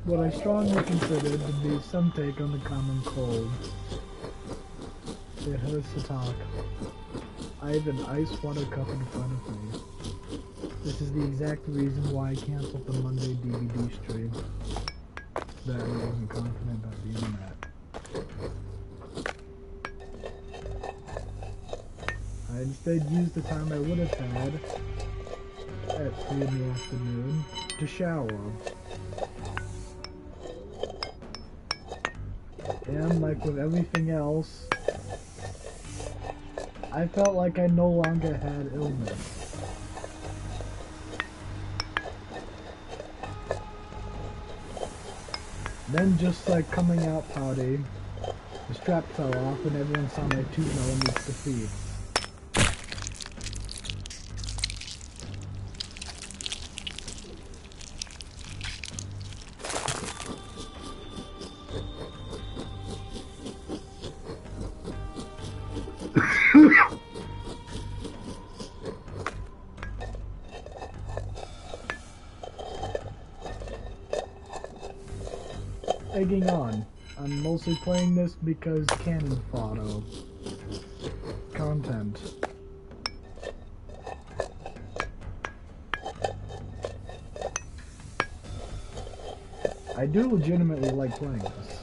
what I strongly consider to be some take on the common cold. It hurts to talk. I have an ice water cup in front of me. This is the exact reason why I canceled the Monday DVD stream. That I wasn't confident about the internet. I instead used the time I would have had at 3 in the afternoon to shower. And like with everything else, I felt like I no longer had illness. Then just like coming out party, the strap fell off and everyone saw my 2mm defeat. Egging on. I'm mostly playing this because cannon fodder. Content. I do legitimately like playing this.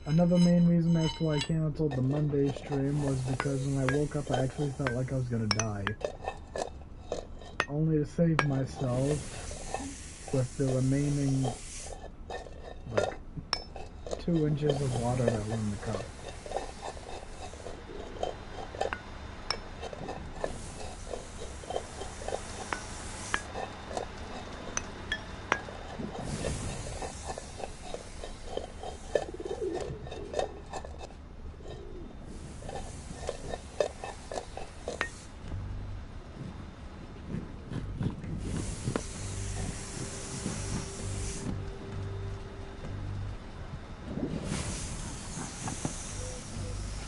Another main reason as to why I canceled the Monday stream was because when I woke up I actually felt like I was gonna die. Only to save myself with the remaining, like, 2 inches of water that were in the cup.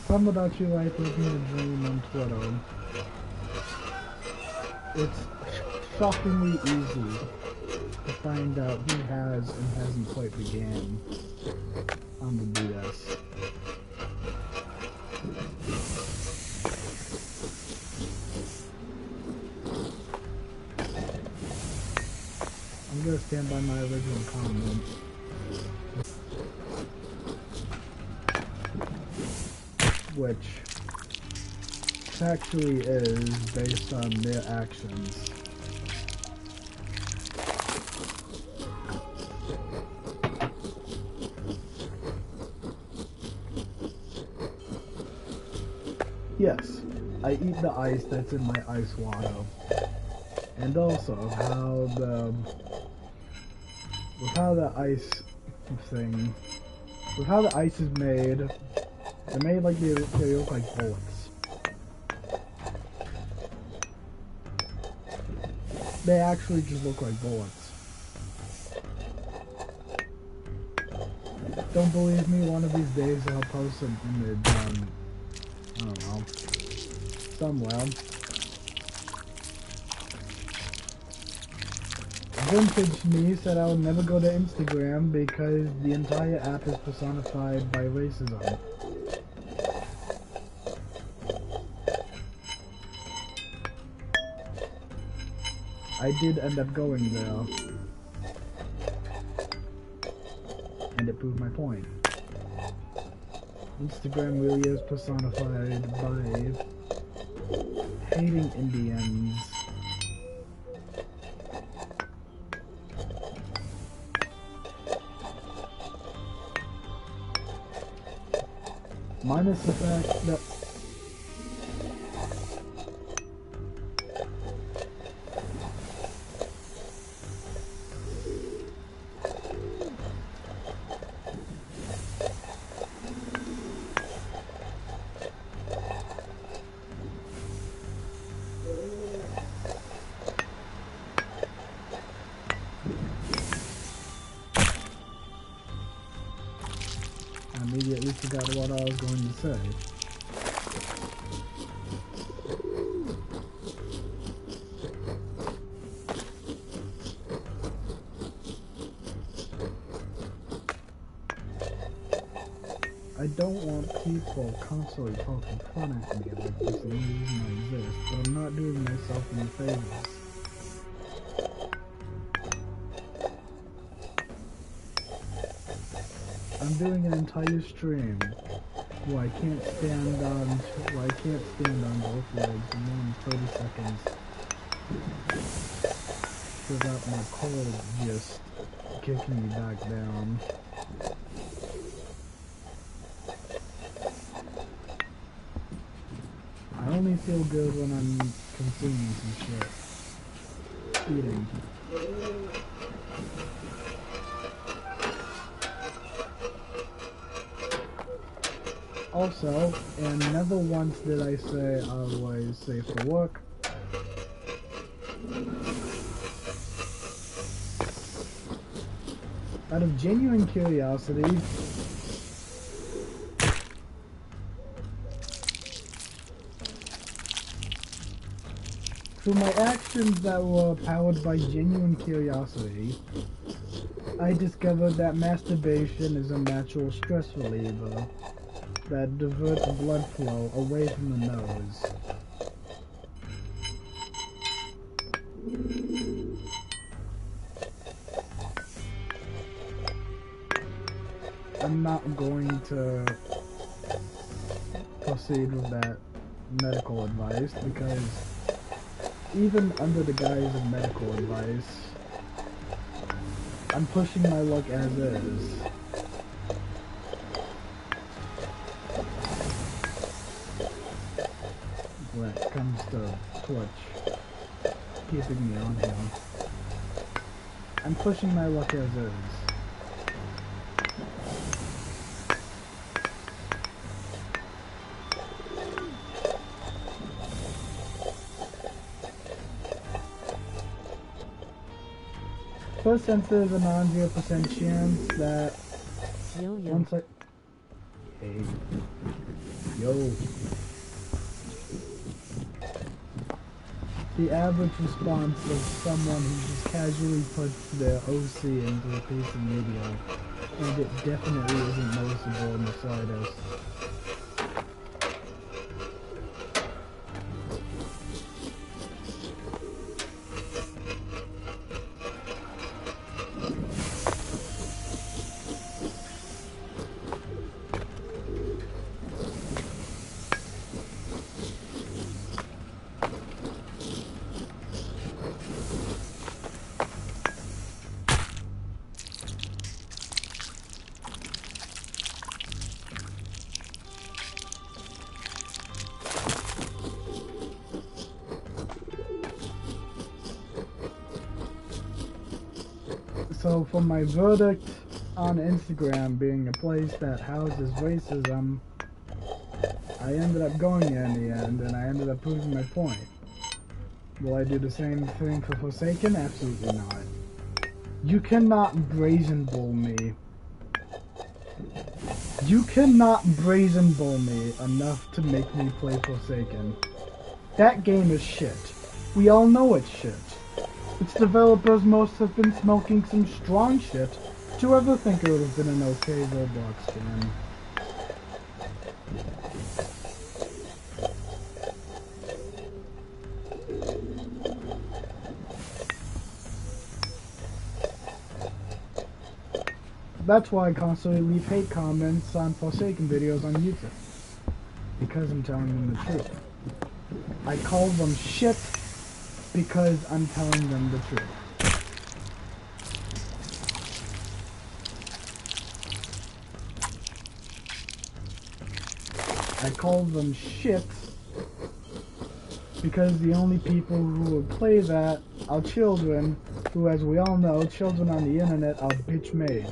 Something about you life living a dream on Twitter. It's shockingly easy to find out who has and hasn't played the game on the DS. I'm gonna stand by my original comment. Which actually is based on their actions. Yes, I eat the ice that's in my ice water. And also how the ice thing, with how the ice is made, they're made like they look like bullets. They actually just look like bullets. Don't believe me? One of these days I'll post an image on, I don't know, somewhere. Vintage me said I would never go to Instagram because the entire app is personified by racism. I did end up going there, and it proved my point. Instagram really is personified by hating Indians. Minus the fact that say. I don't want people constantly poking fun at me like this is the only reason I exist, but I'm not doing myself any favors. I'm doing an entire stream where I can't stand on both legs for more than 30 seconds without my cold just kicking me back down. I only feel good when I'm consuming some shit. Eating. Also, and never once did I say I was safe for work. Out of genuine curiosity, through my actions that were powered by genuine curiosity, I discovered that masturbation is a natural stress reliever that diverts blood flow away from the nose. I'm not going to proceed with that medical advice because even under the guise of medical advice, I'm pushing my luck as is. When it comes to Twitch keeping me on here, I'm pushing my luck as is. First, since there's a non-0% chance that once I... Hey. Yo. The average response of someone who just casually puts their OC into a piece of media, and it definitely isn't noticeable in the slightest. So for my verdict on Instagram being a place that houses racism, I ended up going there in the end, and I ended up proving my point. Will I do the same thing for Forsaken? Absolutely not. You cannot brazen bull me. You cannot brazen bull me enough to make me play Forsaken. That game is shit. We all know it's shit. Its developers must have been smoking some strong shit to ever think it would have been an okay Roblox game. That's why I constantly leave hate comments on Forsaken videos on YouTube. Because I'm telling them the truth. I call them shit because I'm telling them the truth. I call them shit because the only people who would play that are children who, as we all know, children on the internet are bitch made.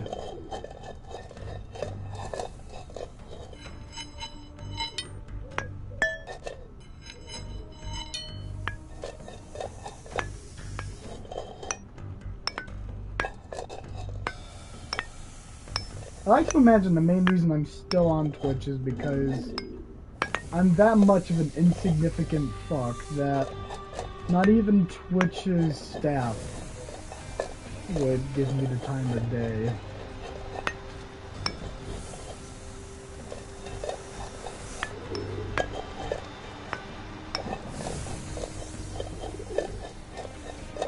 like to imagine the main reason I'm still on Twitch is because I'm that much of an insignificant fuck that not even Twitch's staff would give me the time of day.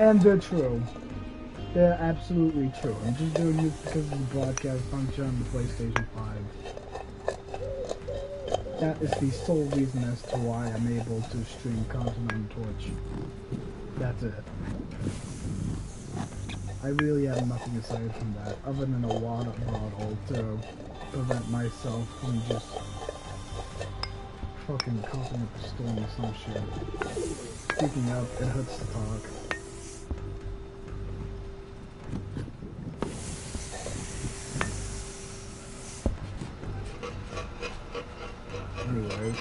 And they're true. They're absolutely true. I'm just doing this because of the broadcast function on the PlayStation 5. That is the sole reason as to why I'm able to stream content on Twitch. That's it. I really have nothing aside from that, other than a water bottle to prevent myself from just fucking coughing up a storm or some shit. Speaking of, it hurts to talk. Anyways.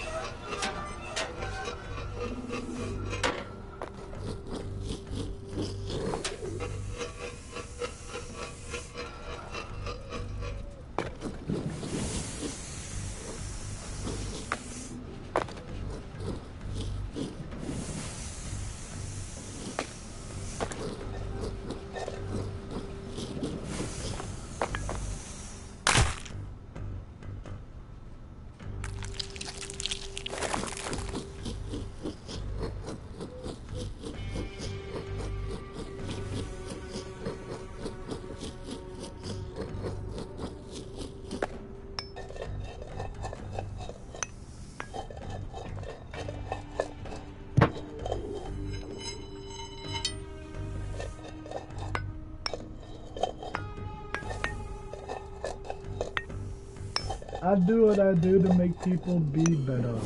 I do what I do to make people be better,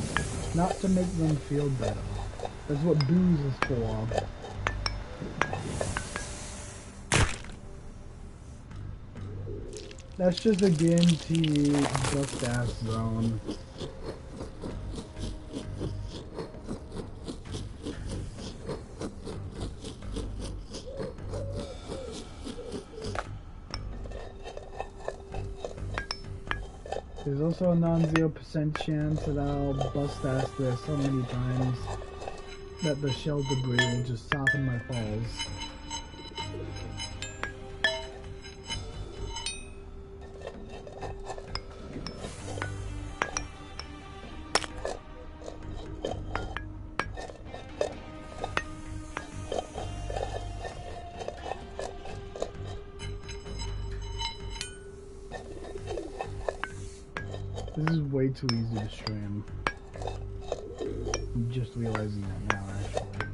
not to make them feel better. That's what booze is for. That's just a guaranteed bust-ass zone. There's also a non-0% chance that I'll bust ass this so many times that the shell debris will just soften my falls. This is way too easy to stream. I'm just realizing that now, actually.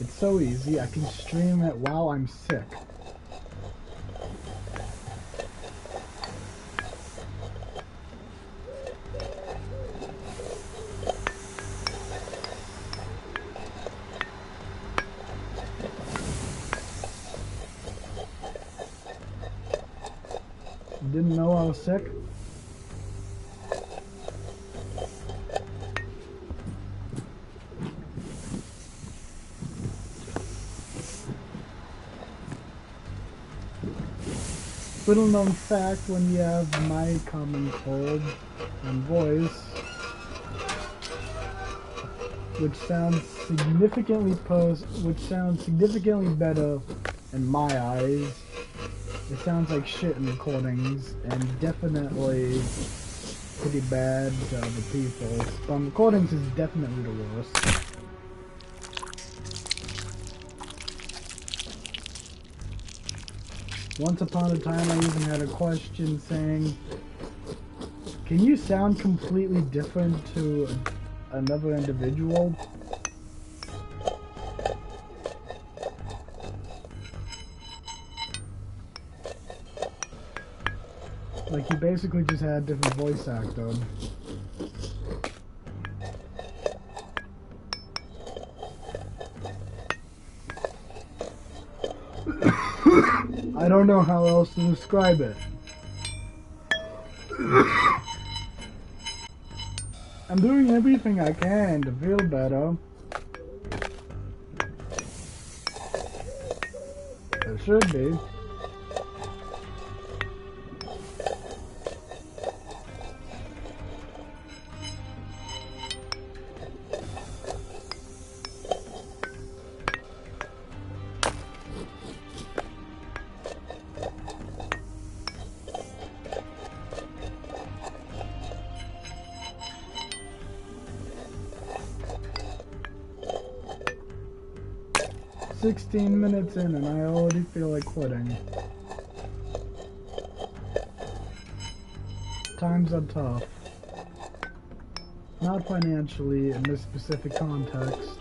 It's so easy, I can stream it while I'm sick. Didn't know I was sick? Little known fact, when you have my common cold and voice, which sounds significantly better in my eyes. It sounds like shit in recordings, and definitely pretty bad to other people. But on recordings is definitely the worst. Once upon a time I even had a question saying, can you sound completely different to another individual? Like, he basically just had a different voice actor. I don't know how else to describe it. I'm doing everything I can to feel better. It should be. 16 minutes in and I already feel like quitting. Times are tough. Not financially in this specific context.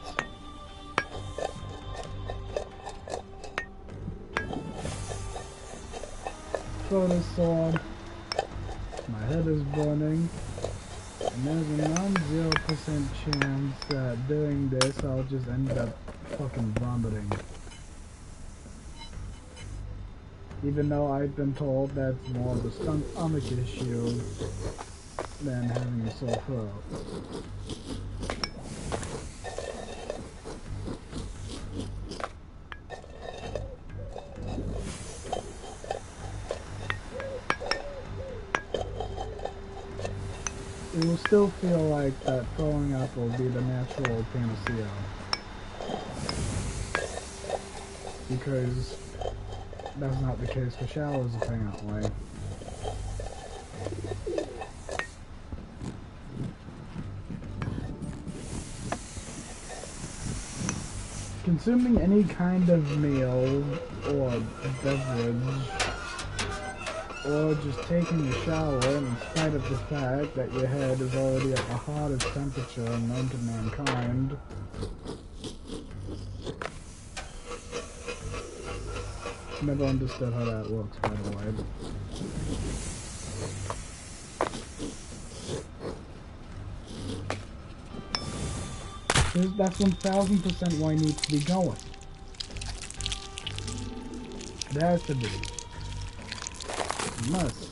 Throw this sword. My head is burning. And there's a non-0% chance that doing this I'll just end up fucking vomiting. Even though I've been told that's more of a stomach issue than having a sore throat. It will still feel like that throwing up will be the natural panacea. Because that's not the case for showers, apparently. Consuming any kind of meal or beverage, or just taking a shower in spite of the fact that your head is already at the hottest temperature known to mankind, never understood how that works, by the way. That's 1000% why it needs to be going. It has to be. It must.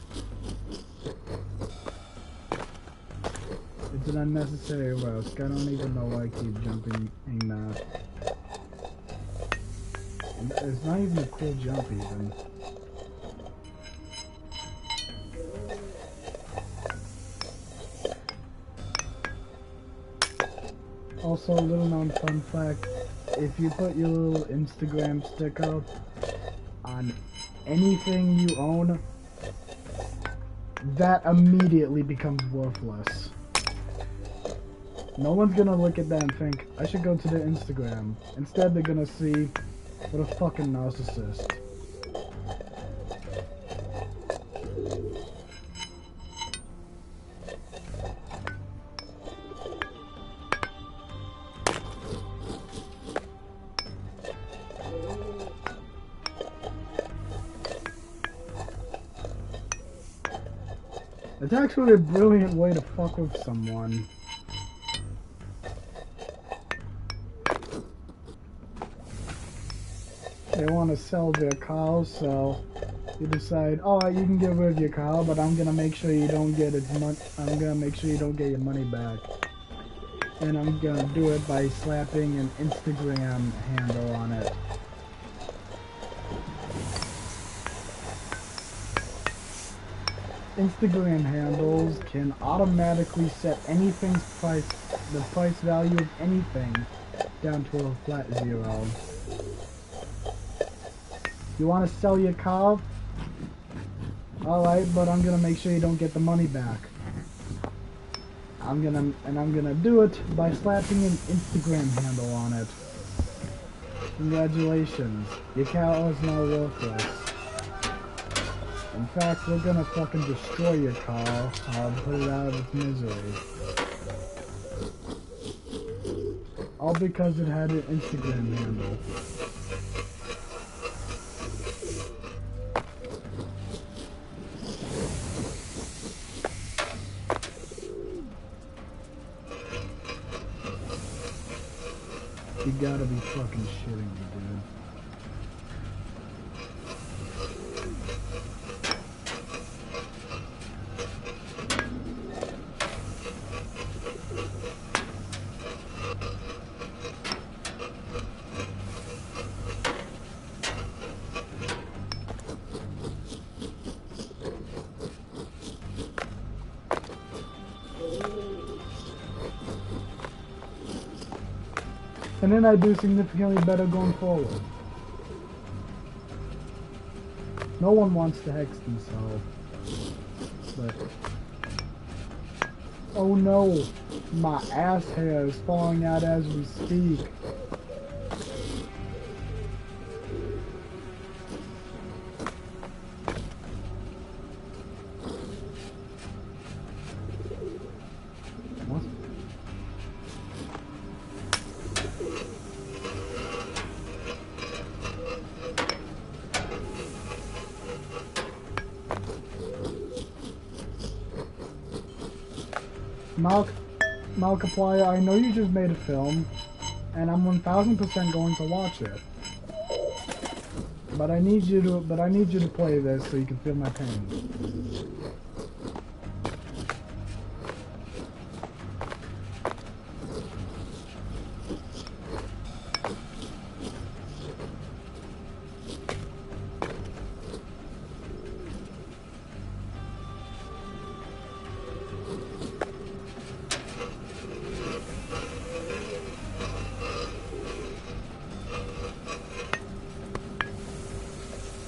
It's an unnecessary risk. I don't even know why I keep jumping in that. It's not even a cool jump even. Also, a little known fun fact, if you put your little Instagram sticker on anything you own, that immediately becomes worthless. No one's gonna look at that and think, I should go to their Instagram. Instead, they're gonna see, what a fucking narcissist. It's actually a brilliant way to fuck with someone. They want to sell their cow, so you decide, oh, you can get rid of your cow, but I'm gonna make sure you don't get its money. I'm gonna make sure you don't get your money back, and I'm gonna do it by slapping an Instagram handle on it. Instagram handles can automatically set anything's price, the price value of anything, down to a flat 0. You want to sell your cow? Alright, but I'm gonna make sure you don't get the money back. I'm gonna do it by slapping an Instagram handle on it. Congratulations, your cow is now worthless. In fact, we're gonna fucking destroy your car and put it out of its misery. All because it had an Instagram handle. You gotta be fucking shitting me, dude. And then I do significantly better going forward. No one wants to hex themselves. But oh no, my ass hair is falling out as we speak. Markiplier, I know you just made a film, and I'm 1000% going to watch it. But I need you to play this so you can feel my pain.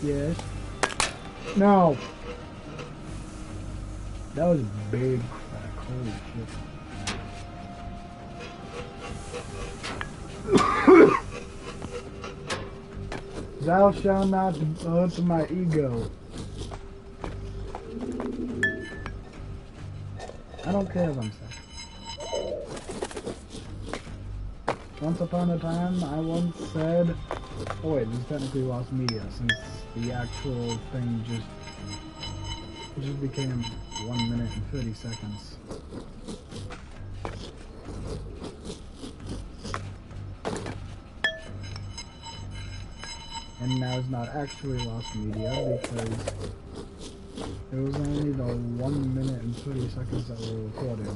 Yes. No. That was big crack. Holy shit. Thou shalt not hurt my ego. I don't care if I'm sick. Once upon a time, I once said... Oh wait, this is technically lost media since the actual thing just became 1 minute and 30 seconds. And now it's not actually lost media because it was only the 1 minute and 30 seconds that were recorded.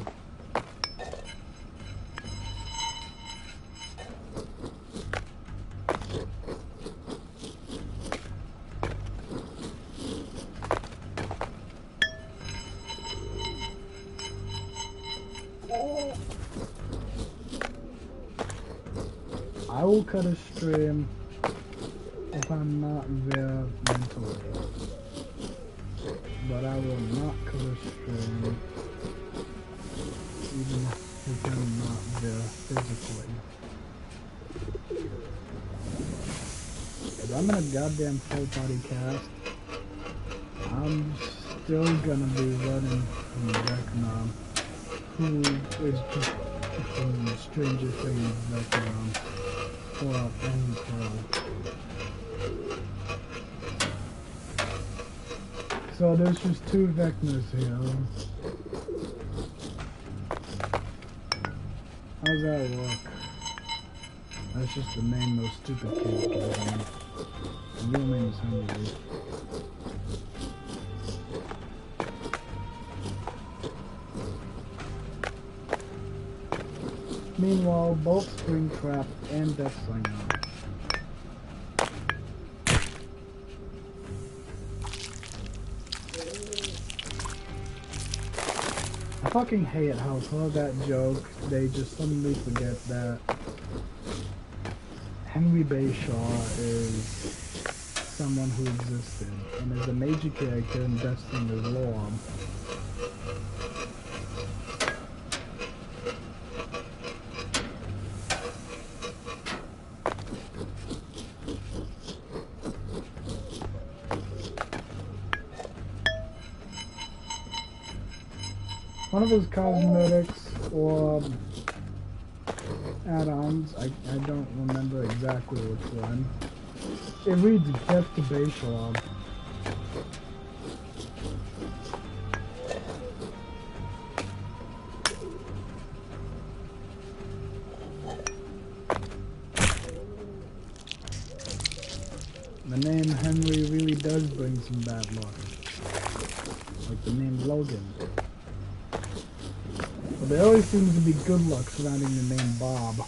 I will cut a stream if I'm not there mentally, but I will not cut a stream even if I'm not there physically. If I'm in a goddamn full body cast, I'm still gonna be running from Vecna, who is just from Stranger Things Vecna. Well, and so there's just two Vecnas here. How's that work? That's just the name those stupid kids gave me. The real name is Henry. Meanwhile, both Springtrap and Deathslinger. I fucking hate how for that joke, they just suddenly forget that Henry Bayshaw is someone who existed and is a major character in Deathslinger's lore. One of his cosmetics or add-ons, I don't remember exactly which one. It reads Death to Bayshaw. The name Henry really does bring some bad luck. Like the name Logan. But there always seems to be good luck surrounding the name Bob.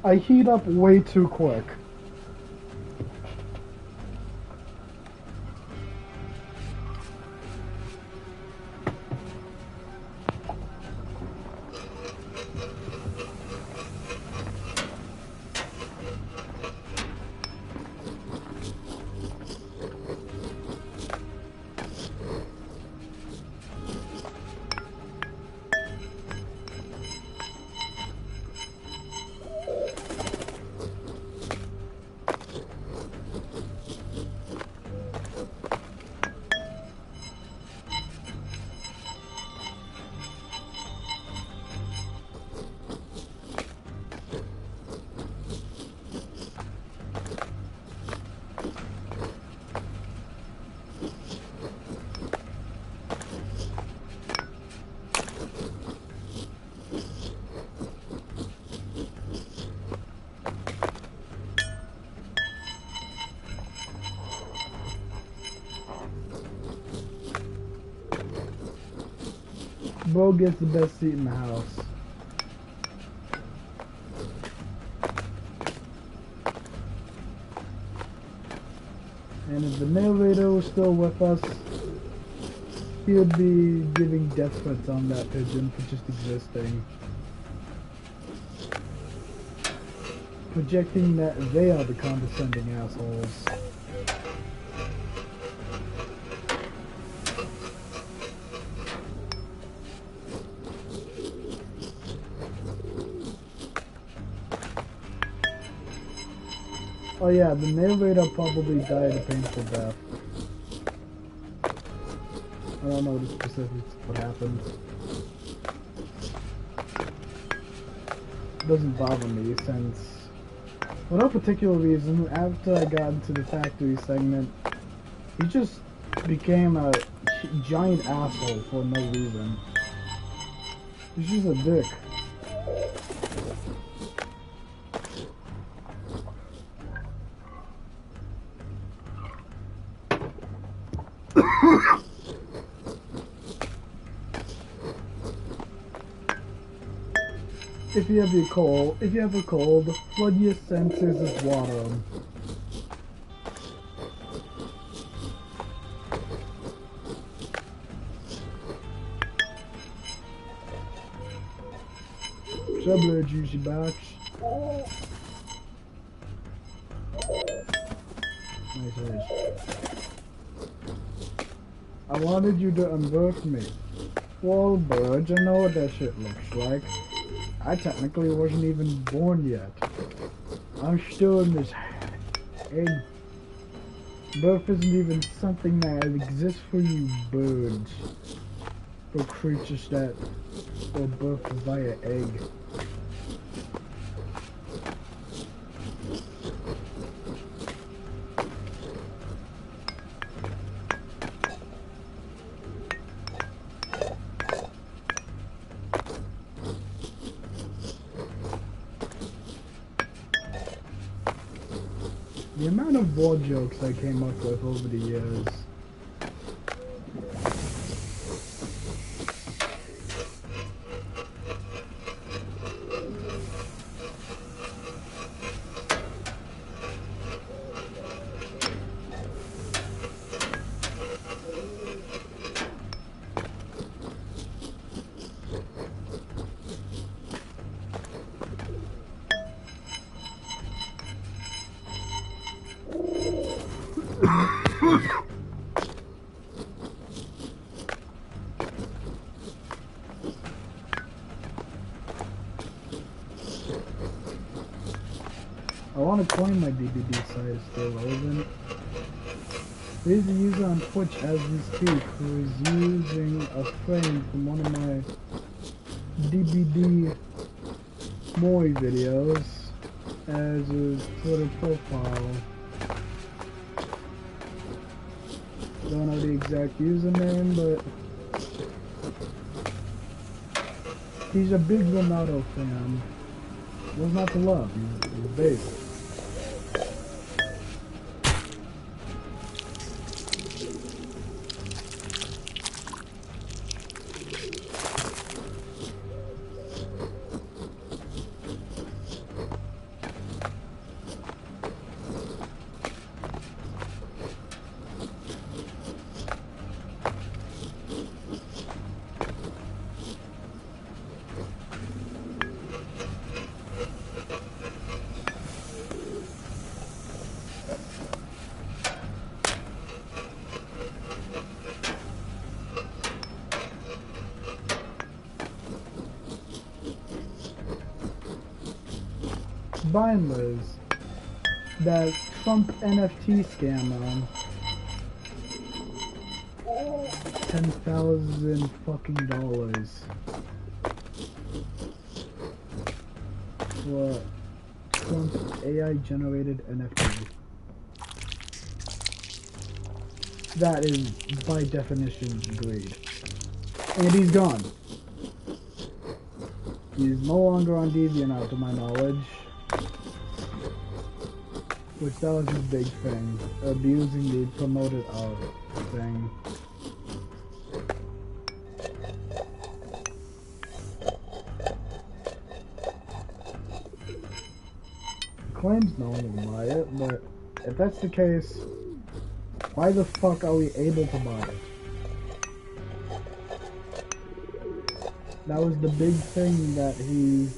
I heat up way too quick. Bro gets the best seat in the house. And if the narrator was still with us, he would be giving death threats on that pigeon for just existing. Projecting that they are the condescending assholes. Oh yeah, the narrator probably died a painful death. I don't know the specifics of what happened. It doesn't bother me since, for no particular reason, after I got into the factory segment, he just became a giant asshole for no reason. He's just a dick. If you have a cold, flood your senses with water. Trouble, juicy box. Nice. I wanted you to unbirth me. Well, Burge, I know what that shit looks like. I technically wasn't even born yet. I'm still in this egg. Birth isn't even something that exists for you birds. For creatures that are birthed via egg. The amount of war jokes I came up with over the years. I want to coin my DVD site is still relevant. There's a user on Twitch as we speak who is using a frame from one of my DVD Mori videos as his Twitter profile. Don't know the exact username, but he's a big Ronaldo fan. What's not to love? He's big. Binders, that Trump NFT scammer. 10,000 fucking dollars for Trump's AI generated NFT. That is by definition greed. And he's gone. He's no longer on DeviantArt to my knowledge. Which that was his big thing, abusing the promoted art thing. claims no one will buy it, but if that's the case, why the fuck are we able to buy it? That was the big thing that he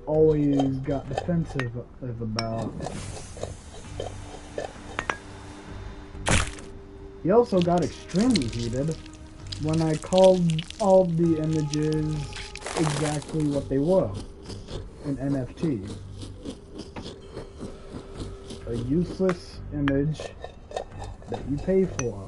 always got defensive about. He also got extremely heated when I called all the images exactly what they were. An NFT. A useless image that you pay for.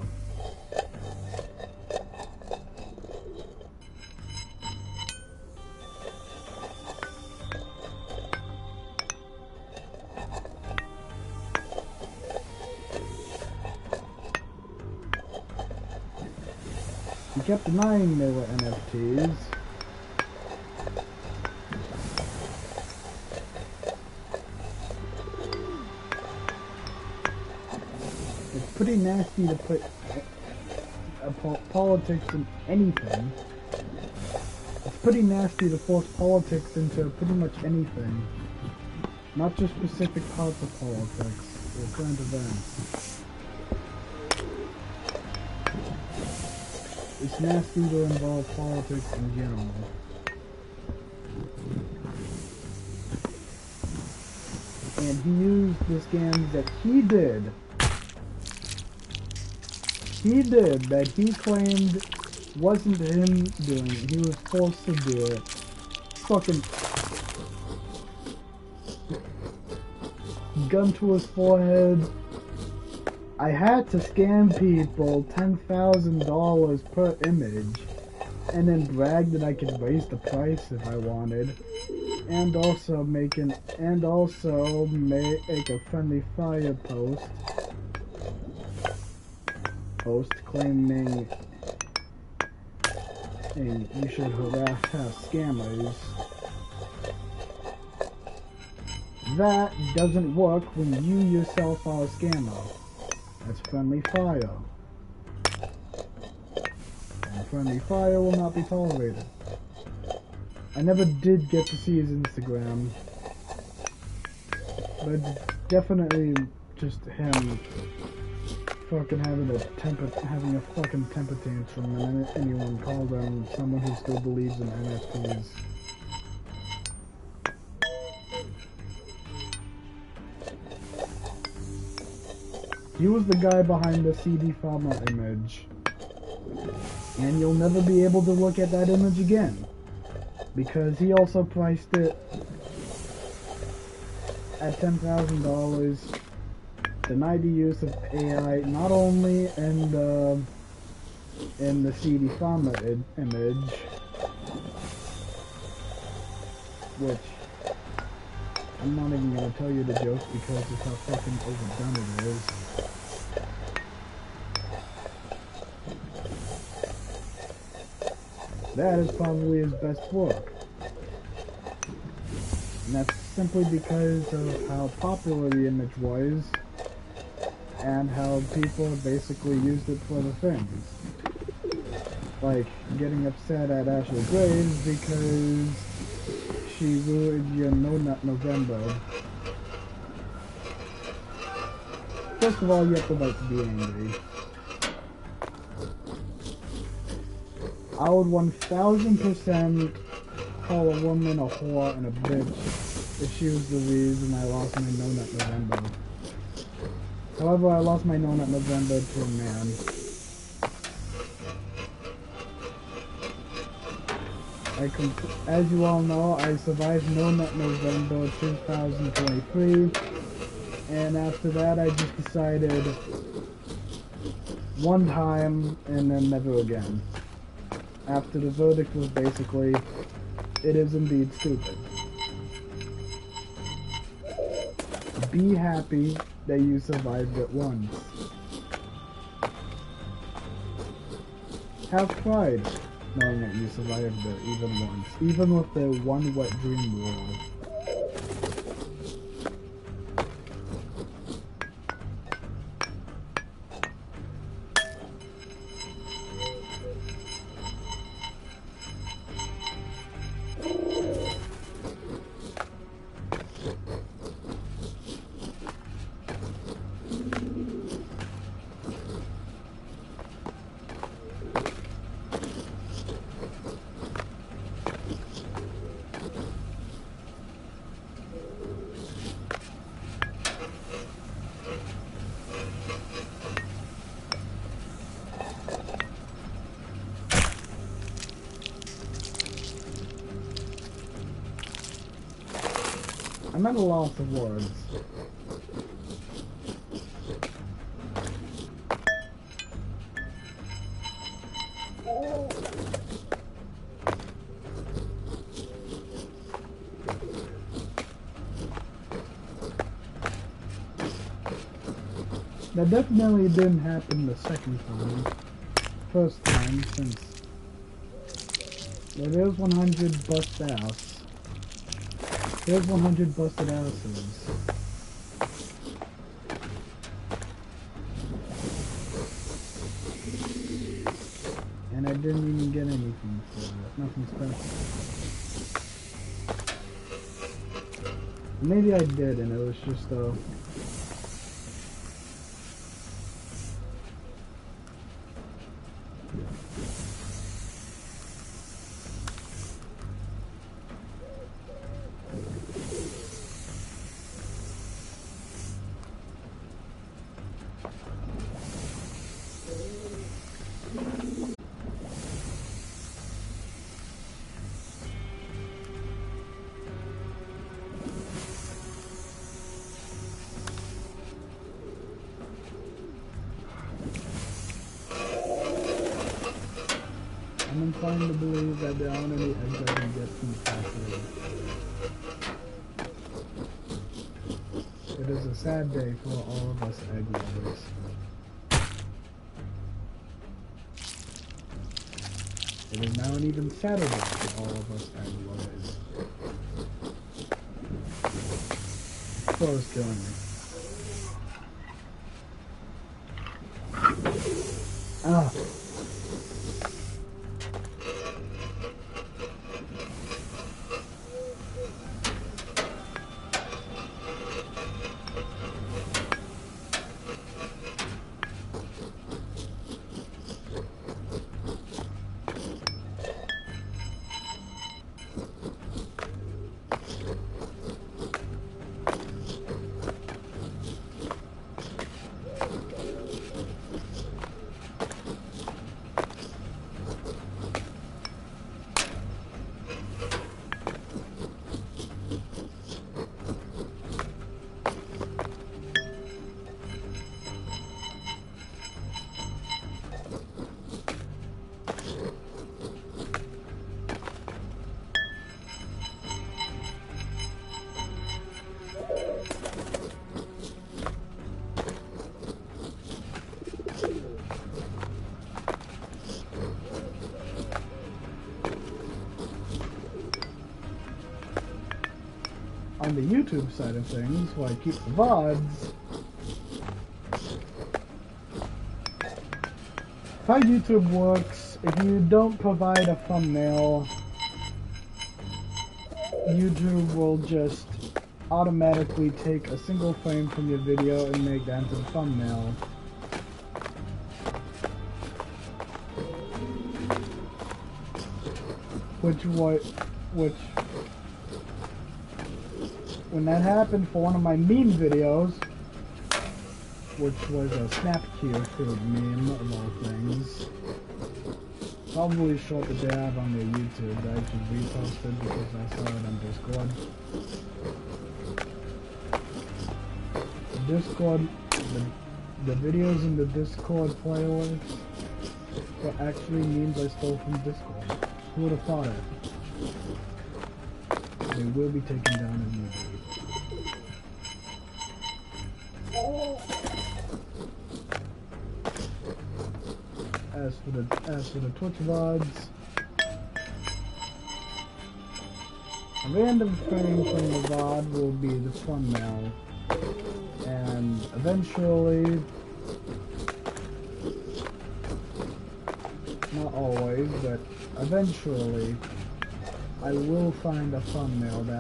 He kept denying they were NFTs. It's pretty nasty to put politics in anything. It's pretty nasty to force politics into pretty much anything. Not just specific parts of politics or current events. It's nasty to involve politics in general. And he used the scams that he did that he claimed wasn't him doing it. He was forced to do it. Fucking gun to his forehead. I had to scam people $10,000 per image and then brag that I could raise the price if I wanted, and also make a friendly fire post claiming, hey, you should harass scammers. That doesn't work when you yourself are a scammer. That's friendly fire. And friendly fire will not be tolerated. I never did get to see his Instagram, but it's definitely just him fucking having a fucking temper tantrum, and anyone called him someone who still believes in NFTs. He was the guy behind the CD Farmer image, and you'll never be able to look at that image again, because he also priced it at $10,000, denied the use of AI not only in the CD Farmer image, which I'm not even gonna tell you the joke because of how fucking overdone it is. That is probably his best work. And that's simply because of how popular the image was and how people basically used it for the things. Like getting upset at Ashley Graves because she ruined your No Nut November. First of all, you have the right to be angry. I would 1000% call a woman a whore and a bitch if she was the reason I lost my No Nut November. However, I lost my No Nut November to a man. As you all know, I survived No Nut November 2023, and after that I just decided one time and then never again. After the verdict was basically, it is indeed stupid. Be happy that you survived it once. Have pride knowing that you survived it even once, even with the one wet dream rule. I'm at a loss of words. That definitely didn't happen the second time. First time, since there's 100 bust ass. There's 100 busted asses. And I didn't even get anything for it. Nothing special. Maybe I did, and it was just I'm inclined to believe that there aren't any eggs I can get from the factory. It is a sad day for all of us egg lovers. It is now an even sadder day for all of us egg lovers. Flow is killing me. Ah. On the YouTube side of things, while I keep the VODs, how YouTube works, if you don't provide a thumbnail, YouTube will just automatically take a single frame from your video and make that into the thumbnail. When that happened for one of my meme videos, which was a snap cue filled meme of all things, probably short the day I have on their YouTube that I just reposted because I saw it on Discord. The videos in the Discord playlist were actually memes I stole from Discord. Who would have thought it? They will be taken down immediately. As for the Twitch VODs, a random frame from the VOD will be the thumbnail, and eventually, not always, but eventually, I will find a thumbnail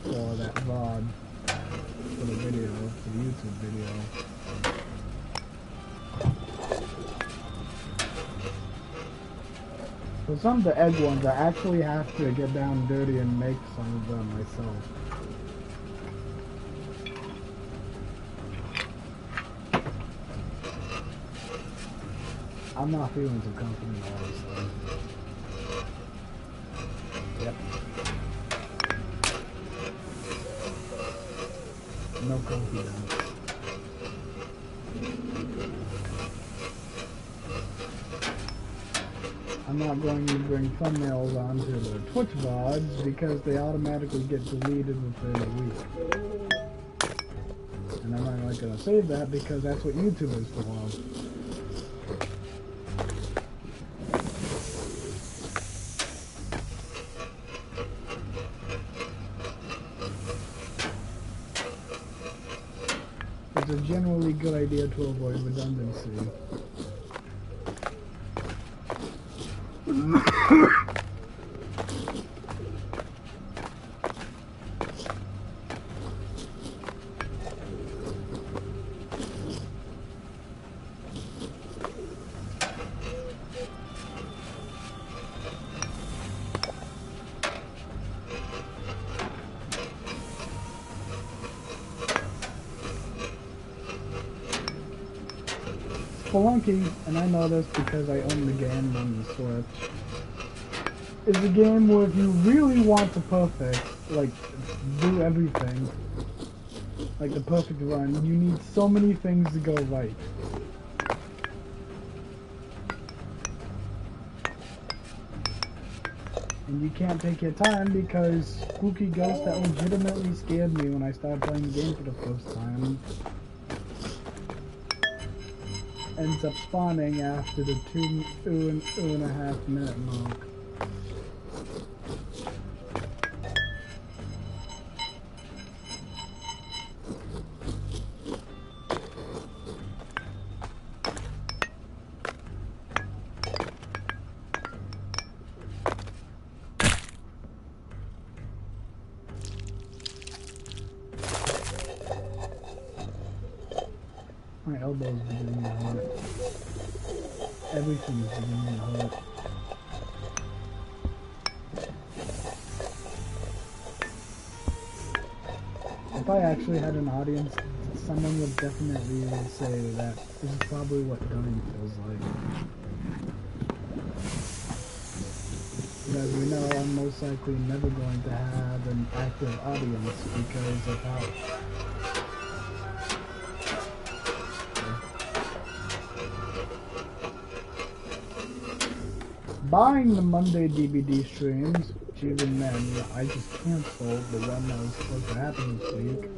for that VOD, for the video, for the YouTube video. For some of the egg ones, I actually have to get down dirty and make some of them myself. I'm not feeling too confident, honestly. no confidence. I'm not going to bring thumbnails onto the Twitch VODs because they automatically get deleted within a week. And I'm not going to save that because that's what YouTube is for. It's a generally good idea to avoid redundancy. Spelunky, and I know this because I own the game on the Switch, is a game where if you really want the perfect, like, do everything, like the perfect run, you need so many things to go right. And you can't take your time because spooky ghost that legitimately scared me when I started playing the game for the first time ends up spawning after the two and a half minute mark. My elbow's beginning to hurt. Everything's beginning to hurt. If I actually had an audience, someone would definitely say that this is probably what dying feels like. As we know, I'm most likely never going to have an active audience because of how buying the Monday DVD streams, which even then, I just canceled the one that was supposed to happen this week.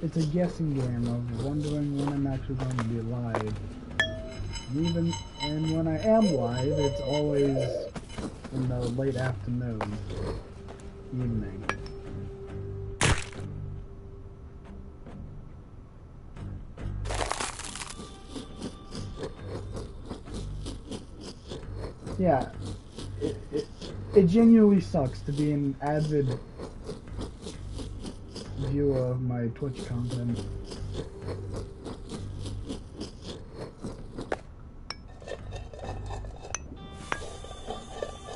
It's a guessing game of wondering when I'm actually going to be live. And when I am live, it's always in the late afternoon, evening. Yeah, it genuinely sucks to be an avid viewer of my Twitch content.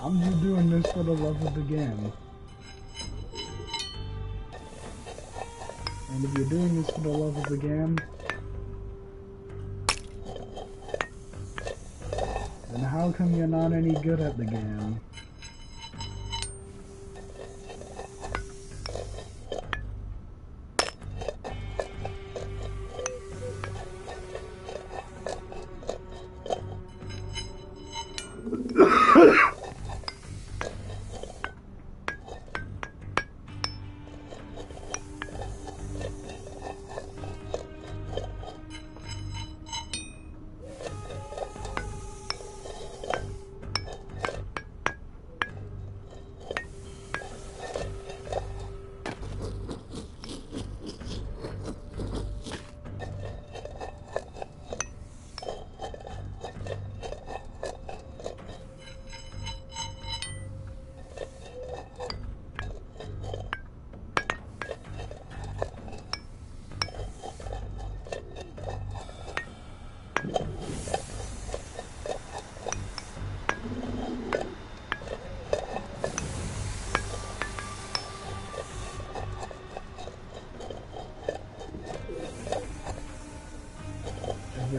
I'm just doing this for the love of the game. And if you're doing this for the love of the game, then how come you're not any good at the game?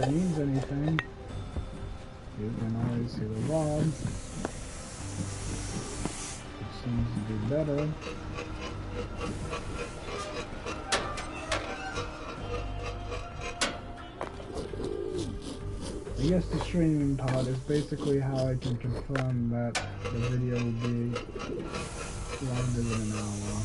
it means anything, you can always see the rods, which seems to be better. I guess the streaming part is basically how I can confirm that the video will be longer than an hour.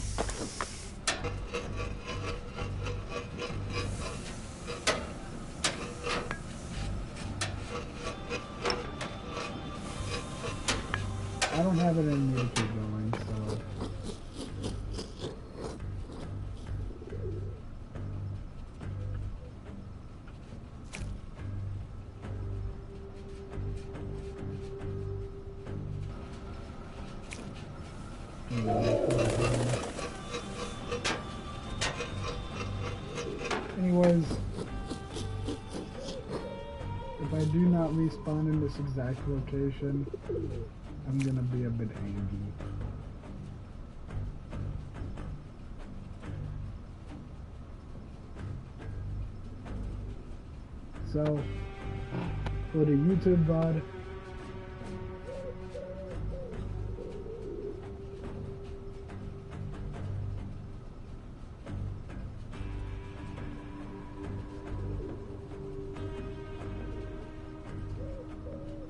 I don't have it in me to keep going, so... Anyways, if I do not respawn in this exact location, I'm gonna be a bit angry. So, for the YouTube VOD,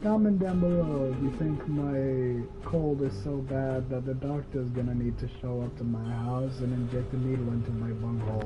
comment down below if you think my cold is so bad that the doctor's gonna need to show up to my house and inject a needle into my bunghole.